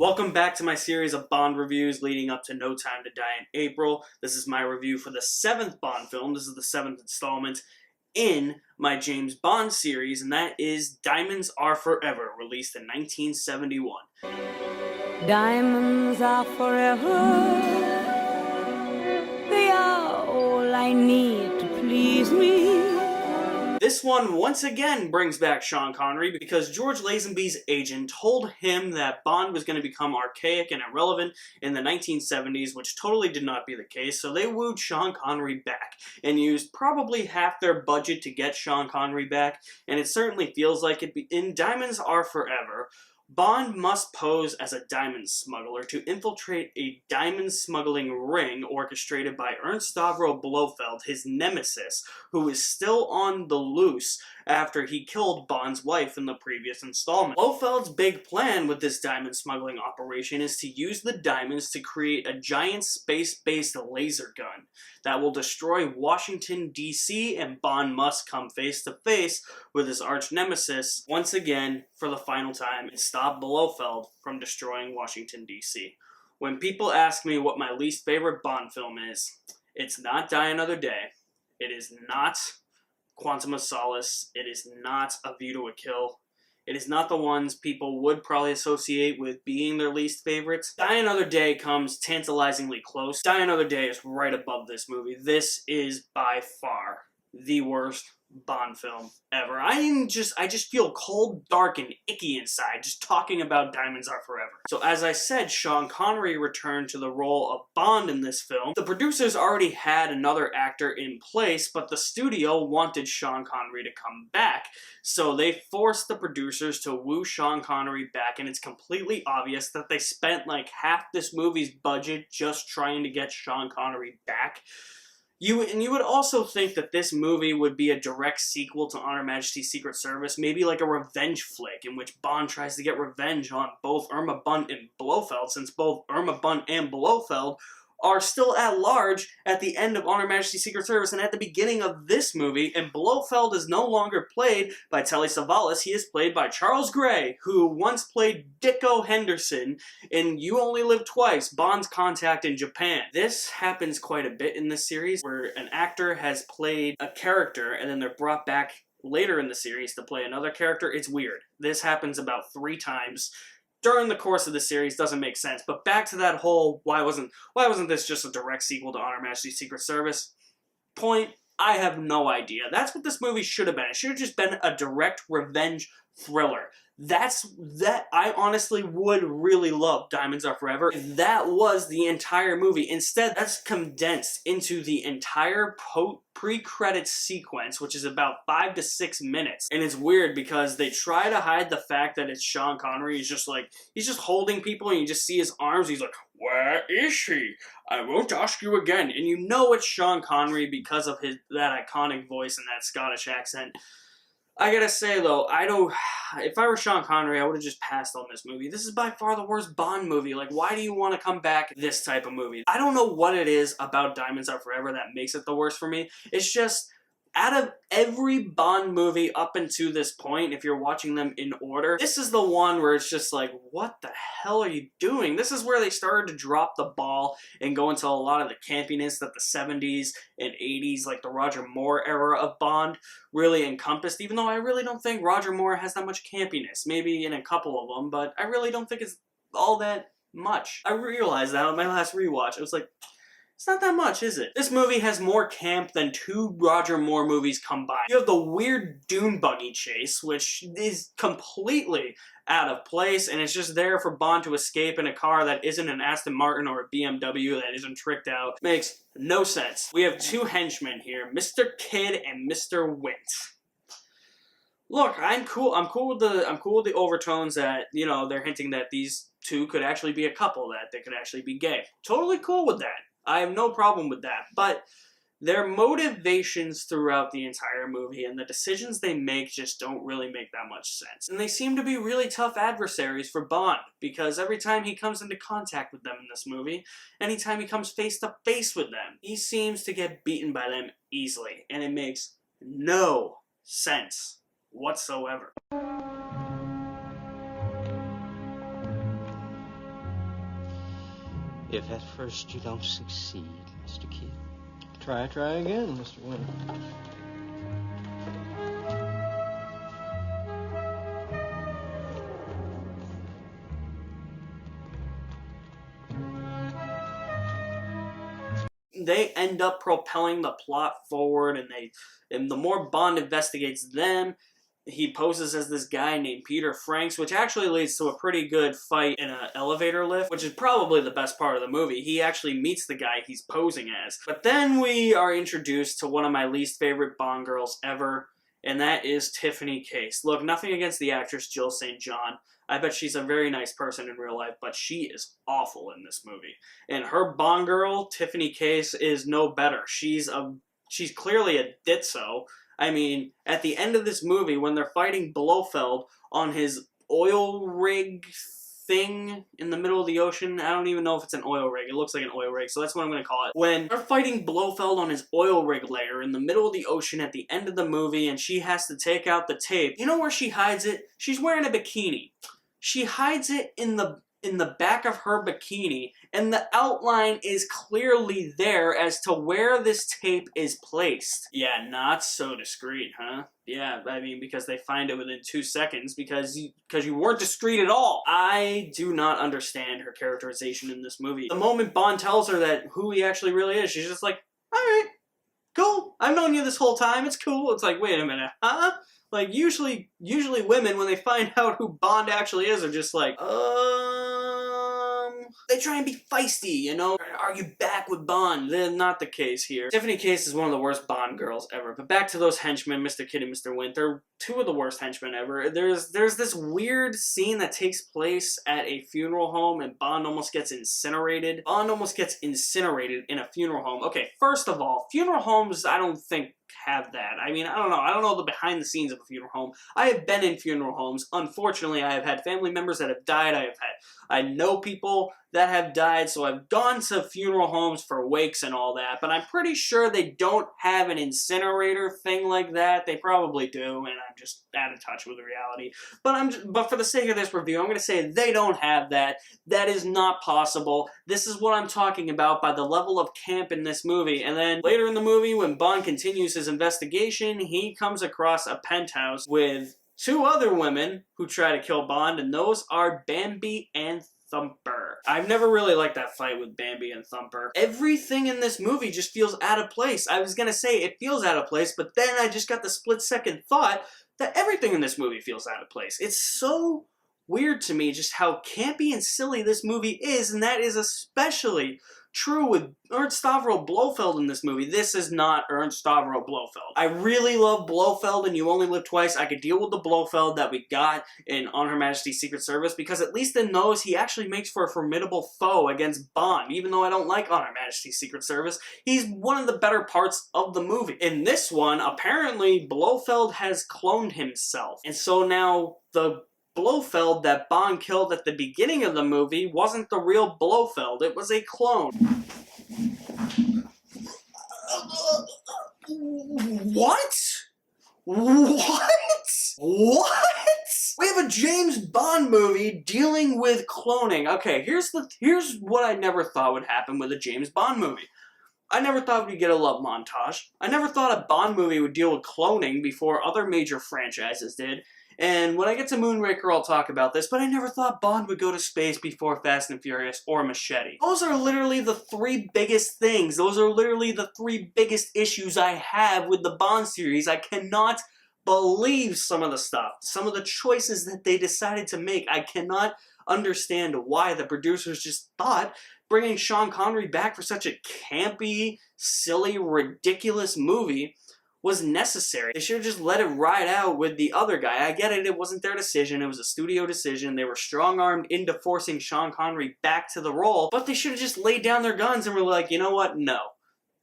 Welcome back to my series of Bond reviews leading up to No Time to Die in April. This is my review for the 7th Bond film. This is the 7th installment in my James Bond series, and that is Diamonds Are Forever, released in 1971. Diamonds are forever. They are all I need to please me. This one once again brings back Sean Connery because George Lazenby's agent told him that Bond was going to become archaic and irrelevant in the 1970s, which totally did not be the case, so they wooed Sean Connery back and used probably half their budget to get Sean Connery back, and it certainly feels like it. In Diamonds Are Forever, Bond must pose as a diamond smuggler to infiltrate a diamond smuggling ring orchestrated by Ernst Stavro Blofeld, his nemesis, who is still on the loose after he killed Bond's wife in the previous installment. Blofeld's big plan with this diamond smuggling operation is to use the diamonds to create a giant space-based laser gun that will destroy Washington, D.C., and Bond must come face-to-face with his arch-nemesis once again for the final time and stop Blofeld from destroying Washington, D.C. When people ask me what my least favorite Bond film is, it's not Die Another Day, it is not Quantum of Solace, it is not A View to a Kill, it is not the ones people would probably associate with being their least favorites. Die Another Day comes tantalizingly close. Die Another Day is right above this movie. This is by far the worst Bond film ever. I just feel cold, dark, and icky inside just talking about Diamonds Are Forever. So as I said, Sean Connery returned to the role of Bond in this film. The producers already had another actor in place, but the studio wanted Sean Connery to come back. So they forced the producers to woo Sean Connery back, and it's completely obvious that they spent like half this movie's budget just trying to get Sean Connery back. You would also think that this movie would be a direct sequel to On Her Majesty's Secret Service, maybe like a revenge flick in which Bond tries to get revenge on both Irma Bunt and Blofeld, since both Irma Bunt and Blofeld are still at large at the end of On Her Majesty's Secret Service and at the beginning of this movie, and Blofeld is no longer played by Telly Savalas, he is played by Charles Gray, who once played Dicko Henderson in You Only Live Twice, Bond's contact in Japan. This happens quite a bit in this series, where an actor has played a character and then they're brought back later in the series to play another character. It's weird. This happens about 3 times during the course of the series. Doesn't make sense. But back to that whole why wasn't this just a direct sequel to On Her Majesty's Secret Service point, I have no idea. That's what this movie should have been. It should have just been a direct revenge thriller. I honestly would really love Diamonds Are Forever if that was the entire movie. Instead, that's condensed into the entire pre-credit sequence, which is about 5 to 6 minutes. And it's weird because they try to hide the fact that it's Sean Connery. He's just holding people and you just see his arms. He's like, "Where is she? I won't ask you again." And you know it's Sean Connery because of that iconic voice and that Scottish accent. I gotta say though, if I were Sean Connery, I would have just passed on this movie. This is by far the worst Bond movie. Like, why do you want to come back this type of movie? I don't know what it is about Diamonds Are Forever that makes it the worst for me. It's just, out of every Bond movie up until this point, if you're watching them in order, this is the one where it's just like, what the hell are you doing? This is where they started to drop the ball and go into a lot of the campiness that the 70s and 80s, like the Roger Moore era of Bond, really encompassed, even though I really don't think Roger Moore has that much campiness. Maybe in a couple of them, but I really don't think it's all that much. I realized that on my last rewatch. I was like, it's not that much, is it? This movie has more camp than 2 Roger Moore movies combined. You have the weird dune buggy chase, which is completely out of place, and it's just there for Bond to escape in a car that isn't an Aston Martin or a BMW that isn't tricked out. Makes no sense. We have 2 henchmen here, Mr. Kidd and Mr. Wint. Look, I'm cool with the overtones that, you know, they're hinting that these 2 could actually be a couple, that they could actually be gay. Totally cool with that. I have no problem with that, but their motivations throughout the entire movie and the decisions they make just don't really make that much sense. And they seem to be really tough adversaries for Bond, because every time he comes into contact with them in this movie, anytime he comes face to face with them, he seems to get beaten by them easily, and it makes no sense whatsoever. if at first you don't succeed, Mr. Keel. Try again, Mr. Winter. They end up propelling the plot forward, and the more Bond investigates them, he poses as this guy named Peter Franks, which actually leads to a pretty good fight in an elevator lift, which is probably the best part of the movie. He actually meets the guy he's posing as. But then we are introduced to one of my least favorite Bond girls ever, and that is Tiffany Case. Look, nothing against the actress Jill St. John. I bet she's a very nice person in real life, but she is awful in this movie. And her Bond girl, Tiffany Case, is no better. She's clearly a ditzo. I mean, at the end of this movie, when they're fighting Blofeld on his oil rig thing in the middle of the ocean, I don't even know if it's an oil rig. It looks like an oil rig, so that's what I'm going to call it. When they're fighting Blofeld on his oil rig layer in the middle of the ocean at the end of the movie, and she has to take out the tape, you know where she hides it? She's wearing a bikini. She hides it in the back of her bikini, and the outline is clearly there as to where this tape is placed. Yeah, not so discreet, huh? Yeah, I mean, because they find it within 2 seconds because you weren't discreet at all. I do not understand her characterization in this movie. The moment Bond tells her that who he actually really is, she's just like, alright, cool, I've known you this whole time, it's cool. It's like, wait a minute, huh? Like, usually women, when they find out who Bond actually is, are just like, they try and be feisty, you know? Argue back with Bond. They're not the case here. Tiffany Case is one of the worst Bond girls ever. But back to those henchmen, Mr. Kidd and Mr. Winter. Two of the worst henchmen ever. There's this weird scene that takes place at a funeral home, and Bond almost gets incinerated. Bond almost gets incinerated in a funeral home. Okay, first of all, funeral homes, I don't think have that. I mean, I don't know the behind the scenes of a funeral home. I have been in funeral homes. Unfortunately, I have had family members that have died. I know people that have died, so I've gone to funeral homes for wakes and all that, but I'm pretty sure they don't have an incinerator thing like that. They probably do, and I'm just out of touch with reality. But for the sake of this review, I'm going to say they don't have that. That is not possible. This is what I'm talking about by the level of camp in this movie. And then later in the movie, when Bond continues his investigation, he comes across a penthouse with two other women who try to kill Bond, and those are Bambi and Thumper. I've never really liked that fight with Bambi and Thumper. Everything in this movie just feels out of place. I was gonna say it feels out of place, but then I just got the split-second thought that everything in this movie feels out of place. It's so weird to me just how campy and silly this movie is, and that is especially true with Ernst Stavro Blofeld in this movie. This is not Ernst Stavro Blofeld. I really love Blofeld and You Only Live Twice. I could deal with the Blofeld that we got in On Her Majesty's Secret Service, because at least in those, he actually makes for a formidable foe against Bond. Even though I don't like On Her Majesty's Secret Service, he's one of the better parts of the movie. In this one, apparently Blofeld has cloned himself. And so now the Blofeld that Bond killed at the beginning of the movie wasn't the real Blofeld, it was a clone. What? What? We have a James Bond movie dealing with cloning. Okay, here's what I never thought would happen with a James Bond movie. I never thought we'd get a love montage. I never thought a Bond movie would deal with cloning before other major franchises did. And when I get to Moonraker, I'll talk about this, but I never thought Bond would go to space before Fast and Furious or Machete. Those are literally the three biggest things. Those are literally the three biggest issues I have with the Bond series. I cannot believe some of the stuff, some of the choices that they decided to make. I cannot understand why the producers just thought bringing Sean Connery back for such a campy, silly, ridiculous movie was necessary. They should have just let it ride out with the other guy. I get it, it wasn't their decision, it was a studio decision. They were strong-armed into forcing Sean Connery back to the role, but they should have just laid down their guns and were like, you know what, no.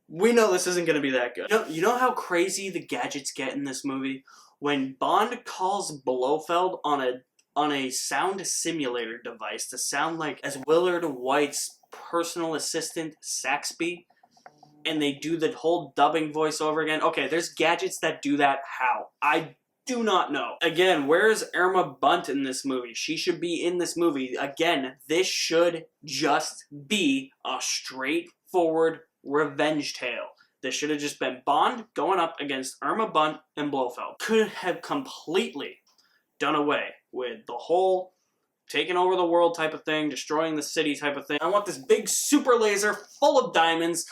We know this isn't going to be that good. You know how crazy the gadgets get in this movie? When Bond calls Blofeld on a sound simulator device to sound like as Willard White's personal assistant, Saxby, and they do the whole dubbing voice over again. Okay, there's gadgets that do that. How? I do not know. Again, where is Irma Bunt in this movie? She should be in this movie. Again, this should just be a straightforward revenge tale. This should have just been Bond going up against Irma Bunt and Blofeld. Could have completely done away with the whole taking over the world type of thing, destroying the city type of thing. I want this big super laser full of diamonds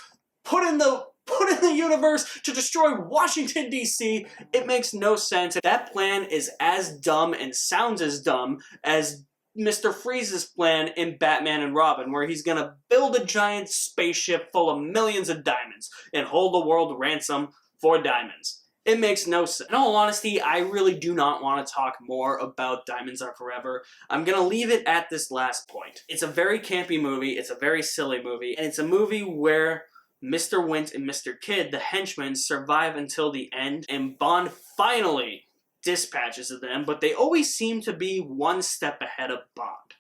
put in the universe to destroy Washington, D.C. It makes no sense. That plan is as dumb and sounds as dumb as Mr. Freeze's plan in Batman and Robin, where he's gonna build a giant spaceship full of millions of diamonds and hold the world ransom for diamonds. It makes no sense. In all honesty, I really do not want to talk more about Diamonds Are Forever. I'm gonna leave it at this last point. It's a very campy movie, it's a very silly movie, and it's a movie where Mr. Wint and Mr. Kidd, the henchmen, survive until the end, and Bond finally dispatches of them, but they always seem to be one step ahead of Bond.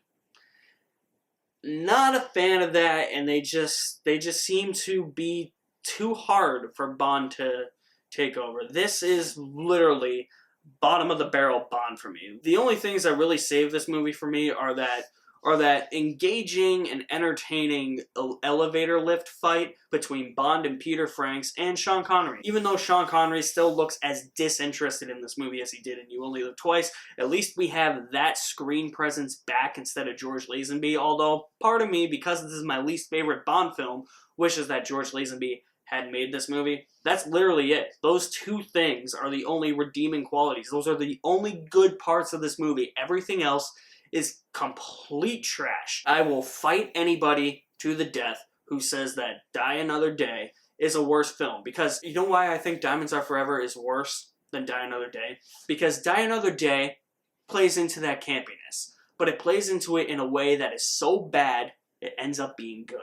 Not a fan of that, and they just seem to be too hard for Bond to take over. This is literally bottom of the barrel Bond for me. The only things that really save this movie for me are that engaging and entertaining elevator lift fight between Bond and Peter Franks and Sean Connery. Even though Sean Connery still looks as disinterested in this movie as he did in You Only Live Twice, at least we have that screen presence back instead of George Lazenby, although part of me, because this is my least favorite Bond film, wishes that George Lazenby had made this movie. That's literally it. Those two things are the only redeeming qualities. Those are the only good parts of this movie. Everything else is complete trash. I will fight anybody to the death who says that Die Another Day is a worse film. Because you know why I think Diamonds Are Forever is worse than Die Another Day? Because Die Another Day plays into that campiness. But it plays into it in a way that is so bad, it ends up being good.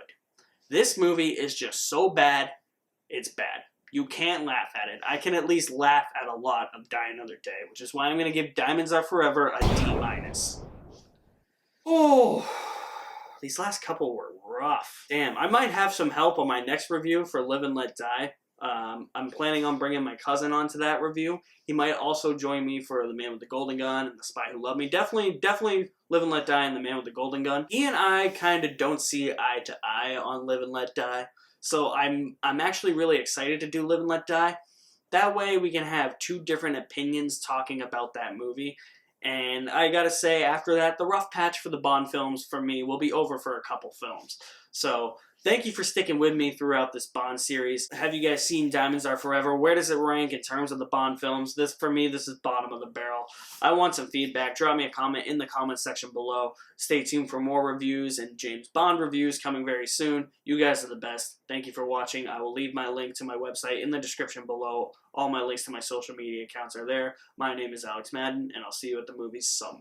This movie is just so bad, it's bad. You can't laugh at it. I can at least laugh at a lot of Die Another Day, which is why I'm going to give Diamonds Are Forever a D-. Oh, these last couple were rough. Damn, I might have some help on my next review for Live and Let Die. I'm planning on bringing my cousin onto that review. He might also join me for The Man with the Golden Gun and The Spy Who Loved Me. Definitely Live and Let Die and The Man with the Golden Gun. He and I kind of don't see eye to eye on Live and Let Die. So I'm actually really excited to do Live and Let Die. That way we can have two different opinions talking about that movie. And I gotta say, after that, the rough patch for the Bond films for me will be over for a couple films. So, thank you for sticking with me throughout this Bond series. Have you guys seen Diamonds Are Forever? Where does it rank in terms of the Bond films? For me, this is bottom of the barrel. I want some feedback. Drop me a comment in the comment section below. Stay tuned for more reviews and James Bond reviews coming very soon. You guys are the best. Thank you for watching. I will leave my link to my website in the description below. All my links to my social media accounts are there. My name is Alex Madden, and I'll see you at the movies somewhere.